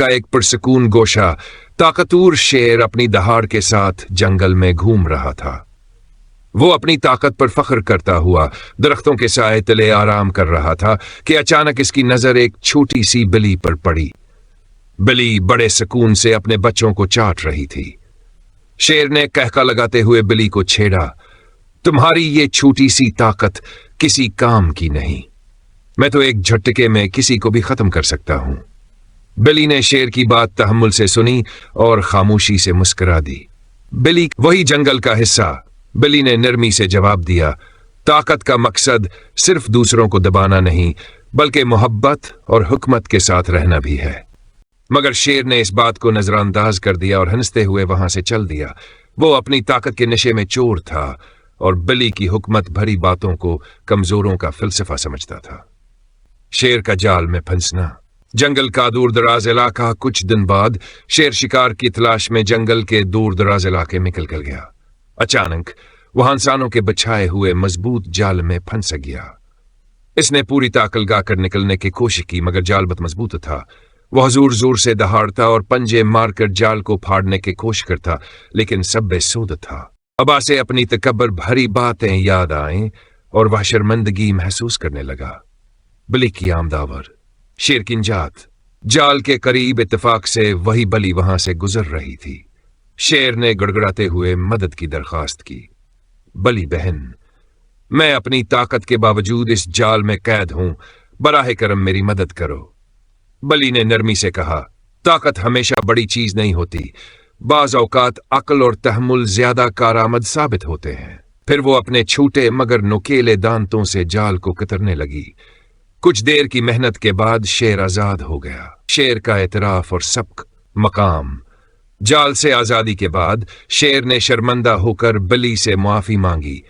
का एक पुरसकून गोशा ताकतवर शेर अपनी दहाड़ के साथ जंगल में घूम रहा था। वो अपनी ताकत पर फख्र करता हुआ दरख्तों के साए तले आराम कर रहा था कि अचानक इसकी नजर एक छोटी सी बिल्ली पर पड़ी। बिल्ली बड़े सुकून से अपने बच्चों को चाट रही थी। शेर ने कहका लगाते हुए बिल्ली को छेड़ा, तुम्हारी ये छोटी सी ताकत किसी काम की नहीं, मैं तो एक झटके में किसी को भी खत्म कर सकता हूं। बिल्ली ने शेर की बात तहम्मुल से सुनी और खामोशी से मुस्कुरा दी। बिल्ली वही जंगल का हिस्सा। बिल्ली ने नरमी से जवाब दिया, ताकत का मकसद सिर्फ दूसरों को दबाना नहीं बल्कि मोहब्बत और हुकमत के साथ रहना भी है। मगर शेर ने इस बात को नजरअंदाज कर दिया और हंसते हुए वहां से चल दिया। वो अपनी ताकत के नशे में चोर था और बिल्ली की हुकमत भरी बातों को कमजोरों का फिलसफा समझता था। शेर का जाल में फंसना। जंगल का दूर दराज इलाका। कुछ दिन बाद शेर शिकार की तलाश में जंगल के दूर दराज इलाके में निकल गया। अचानक वहां इंसानों के बिछाए हुए मजबूत जाल में फंस गया। इसने पूरी ताकत लगाकर निकलने की कोशिश की मगर जाल बहुत मजबूत था। वह जोर जोर से दहाड़ता और पंजे मारकर जाल को फाड़ने की कोशिश करता, लेकिन सब बेसुध था। अबा से अपनी तकब्बर भरी बातें याद आएं और वह शर्मिंदगी महसूस करने लगा। बिल्ली की आमदावर, शेर की निजात। जाल के करीब इत्तेफाक से वही बिल्ली वहां से गुजर रही थी। शेर ने गड़गड़ाते हुए मदद की दरखास्त की। बिल्ली बहन, मैं अपनी ताकत के बावजूद इस जाल में कैद हूं, बराह करम मेरी मदद करो। बिल्ली ने नरमी से कहा, ताकत हमेशा बड़ी चीज नहीं होती, बाज औकात अक्ल और तहम्मुल ज्यादा कारआमद साबित होते हैं। फिर वो अपने छोटे मगर नुकीले दांतों से जाल को कतरने लगी। कुछ देर की मेहनत के बाद शेर आजाद हो गया। शेर का एतराफ और सबक मकाम। जाल से आजादी के बाद शेर ने शर्मिंदा होकर बिल्ली से माफी मांगी।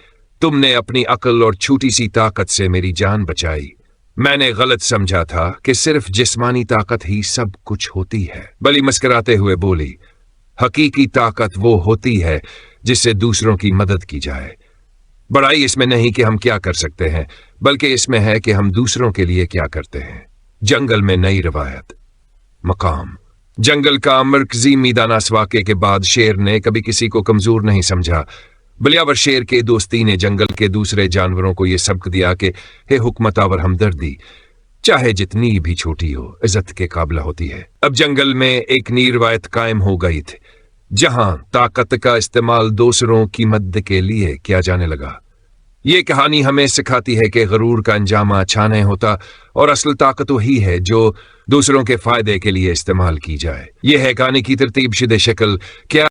तुमने अपनी अक्ल और छोटी सी ताकत से मेरी जान बचाई। मैंने गलत समझा था कि सिर्फ जिस्मानी ताकत ही सब कुछ होती है। बिल्ली मुस्कुराते हुए बोली, हकीकी ताकत वो होती है जिससे दूसरों की मदद की जाए। बड़ाई इसमें नहीं कि हम क्या कर सकते हैं, बल्कि इसमें है कि हम दूसरों के लिए क्या करते हैं। जंगल में नई रवायत। मकाम। जंगल का मरकजी मीदानास वाक़े के बाद शेर ने कभी किसी को कमजोर नहीं समझा। बिलियावर शेर के दोस्ती ने जंगल के दूसरे जानवरों को यह सबक दिया कि हे हुक्मतावर हमदर्दी, चाहे जितनी भी छोटी हो, इज्जत के काबिल होती है। अब जंगल में एक नई रवायत कायम हो गई थी, जहां ताकत का इस्तेमाल दूसरों की मदद के लिए किया जाने लगा। ये कहानी हमें सिखाती है कि गरूर का अंजाम अच्छा नहीं होता और असल ताकत वही है जो दूसरों के फायदे के लिए इस्तेमाल की जाए। यह है कहानी की तरतीब शुदा शक्ल। क्या